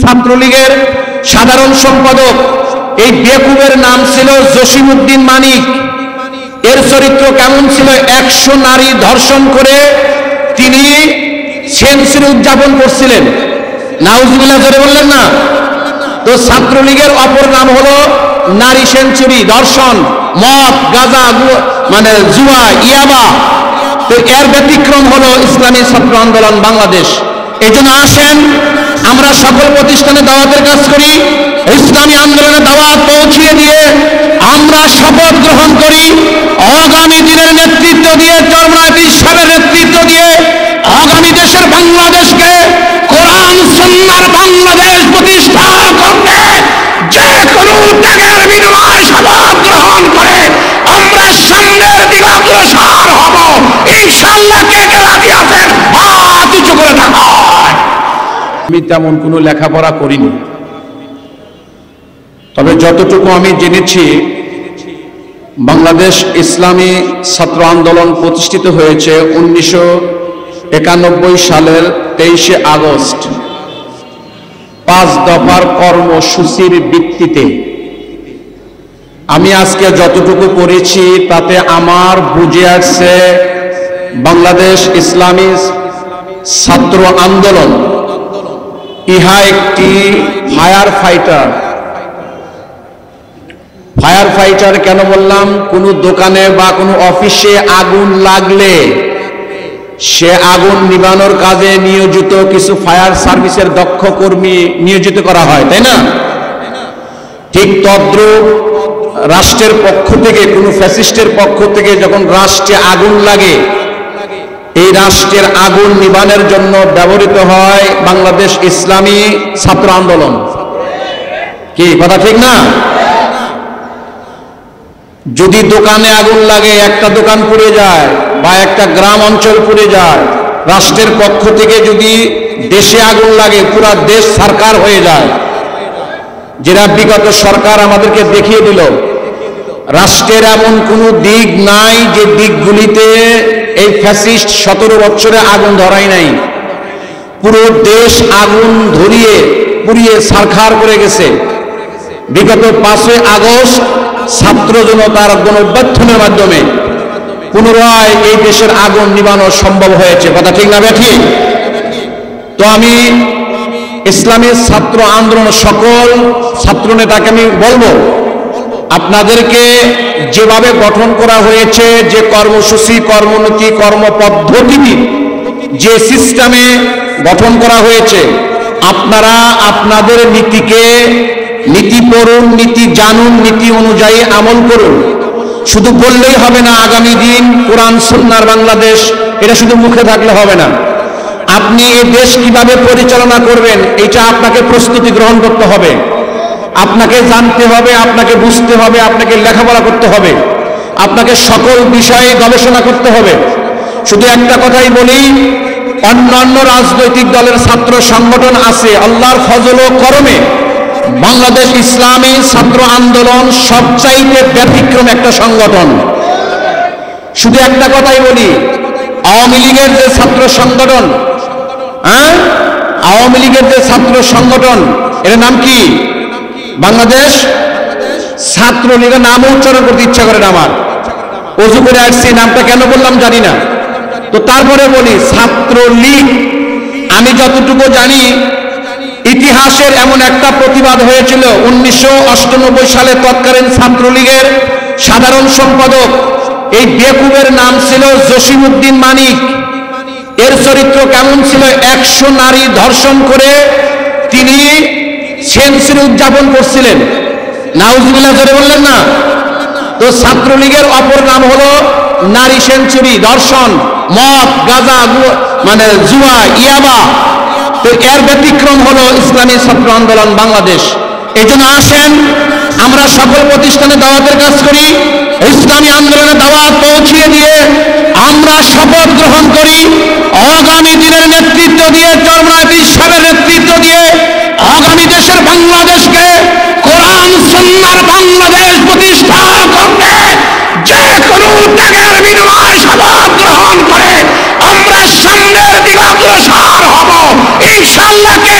ছাত্রলীগের সাধারণ সম্পাদক এই বেকুবের নাম ছিল জসিমউদ্দিন মানিক। এর চরিত্র কেমন ছিল? 100 নারী ধর্ষণ করে তিনি সেঞ্চুরি উদযাপন করছিলেন। নাউজুবিল্লাহ জোরে বললেন না? তো ছাত্রলীগের অপর নাম হলো নারী সেঞ্চুরি, ধর্ষণ, মদ, গাঁজা, মানে জুয়া, ইয়াবা। তো এর ব্যতিক্রম হলো ইসলামী ছাত্র আন্দোলন বাংলাদেশ। এই জন্য আসেন আমরা সকল প্রতিষ্ঠানে দাওয়াতের কাজ করি, ইসলামী আন্দোলনের দাওয়াত পৌঁছিয়ে দিয়ে আমরা শপথ গ্রহণ করি আগামী দিনের নেতৃত্ব দিয়ে, চরমনায় পীর সাহেবের নেতৃত্ব দিয়ে আগামী দেশের বাংলাদেশকে কোরআন সুন্নাহর বাংলাদেশ প্রতিষ্ঠা করতে যে কোনো ত্যাগের বিনিময়ে শপথ গ্রহণ করে আমরা সামনের দিকে অগ্রসর হব ইনশাআল্লাহ। কে কে রাজি আছেন হাত উঁচু করে দেখান। আমি তেমন কোনো লেখাপড়া করিনি, তবে যতটুকু আমি জেনেছি বাংলাদেশ ইসলামী ছাত্র আন্দোলন প্রতিষ্ঠিত হয়েছে 1991 সালের 23শে আগস্ট 5 দফার কর্মসূচির ভিত্তিতে। আমি আজকে যতটুকু করেছি তাতে আমার বুঝে আসছে বাংলাদেশ ইসলামী ছাত্র আন্দোলন ইহা একটি ফায়ার ফাইটার। ফায়ার ফাইটার কেন বললাম? কোনো দোকানে বা কোনো অফিসে আগুন লাগলে সে আগুন নিভানোর কাজে নিয়োজিত কিছু ফায়ার সার্ভিসের দক্ষ কর্মী নিয়োজিত করা হয়, তাই না? ঠিক তদ্রূপ রাষ্ট্রের পক্ষ থেকে, কোনো ফ্যাসিস্টের পক্ষ থেকে যখন রাষ্ট্রে আগুন লাগে, এই রাষ্ট্রের আগুন নিভানোর জন্য ব্যবহৃত হয় বাংলাদেশ ইসলামী ছাত্র আন্দোলন। কি কথা ঠিক না? যদি দোকানে আগুন লাগে, একটা দোকান পুড়ে যায় বা একটা গ্রাম অঞ্চল পুড়ে যায়, রাষ্ট্রের পক্ষ থেকে যদি দেশে আগুন লাগে পুরো দেশ সরকার হয়ে যায়। যেটা বিগত সরকার আমাদেরকে দেখিয়ে দিল, রাষ্ট্রের এমন কোনো দিক নাই যে দিকগুলিতে এই ফ্যাসিস্ট 17 বছরে আগুন ধরাই নাই। পুরো দেশ আগুন ধরিয়ে পুড়িয়ে ছারখার করে গেছে। বিগত 5ই আগস্ট ছাত্র জনতার গণঅভ্যুত্থানের মাধ্যমে পুনরায় এই দেশের আগুন নিভানো সম্ভব হয়েছে। কথা ঠিক না ঠিক? তো আমি ইসলামী ছাত্র আন্দোলন সকল ছাত্র নেতাকে আমি বলবো, আপনাদেরকে যেভাবে গঠন করা হয়েছে, যে কর্মসূচি, কর্মনীতি, কর্মপদ্ধতি, যে সিস্টেমে গঠন করা হয়েছে, আপনারা আপনাদের নীতিকে নীতি পড়ুন, নীতি জানুন, নীতি অনুযায়ী আমল করুন। শুধু বললেই হবে না আগামী দিন কোরআন সুন্নাহর বাংলাদেশ, এটা শুধু মুখে থাকলে হবে না। আপনি এই দেশ কিভাবে পরিচালনা করবেন এটা আপনাকে প্রস্তুতি গ্রহণ করতে হবে, আপনাকে জানতে হবে, আপনাকে বুঝতে হবে, আপনাকে লেখাপড়া করতে হবে, আপনাকে সকল বিষয়ে গবেষণা করতে হবে। শুধু একটা কথাই বলি, অন্যান্য রাজনৈতিক দলের ছাত্র সংগঠন আছে, আল্লাহর ফজল ও করমে বাংলাদেশ ইসলামী ছাত্র আন্দোলন সবচাইতে ব্যতিক্রম একটা সংগঠন। শুধু একটা কথাই বলি, আওয়ামী লীগের যে ছাত্র সংগঠন, আওয়ামী লীগের যে ছাত্র সংগঠন, এর নাম কি? বাংলাদেশ ছাত্রলীগের নাম উচ্চারণ করতে ইচ্ছা করে না আমার, অজু করে আসছি, নামটা কেন বললাম জানি না। তো তারপরে বলি ছাত্রলীগ, আমি যতটুকু জানি ইতিহাসের এমন একটা প্রতিবাদ হয়েছিল 1998 সালে তৎকালীন ছাত্রলীগের সাধারণ সম্পাদক এই বেকুবের নাম ছিল জসিমউদ্দিন মানিক। এর চরিত্র কেমন ছিল? 100 নারী ধর্ষণ করে তিনি সেঞ্চুরি উদযাপন করছিলেন। নাউজুবিল্লাহ জোরে বললেন না? তো ছাত্রলীগের অপর নাম হলো নারী সেঞ্চুরি, ধর্ষণ, মদ, গাঁজা, মানে জুয়া, ইয়াবা। তো এর ব্যতিক্রম হলো ইসলামী ছাত্র আন্দোলন বাংলাদেশ। এই জন্য আসেন আমরা সকল প্রতিষ্ঠানে দাওয়াতের কাজ করি, ইসলামী আন্দোলনের দাওয়াত পৌঁছিয়ে দিয়ে আমরা শপথ গ্রহণ করি আগামী দিনের নেতৃত্ব দিয়ে, চরমনায় পীর সাহেবের নেতৃত্ব দিয়ে আগামী দেশের বাংলাদেশকে কোরআন সুন্নাহর বাংলাদেশ প্রতিষ্ঠা করতে যে কোনো ত্যাগের বিনিময়ে শপথ গ্রহণ করে আমরা সামনের দিকে অগ্রসর হব ইনশাআল্লাহ। কে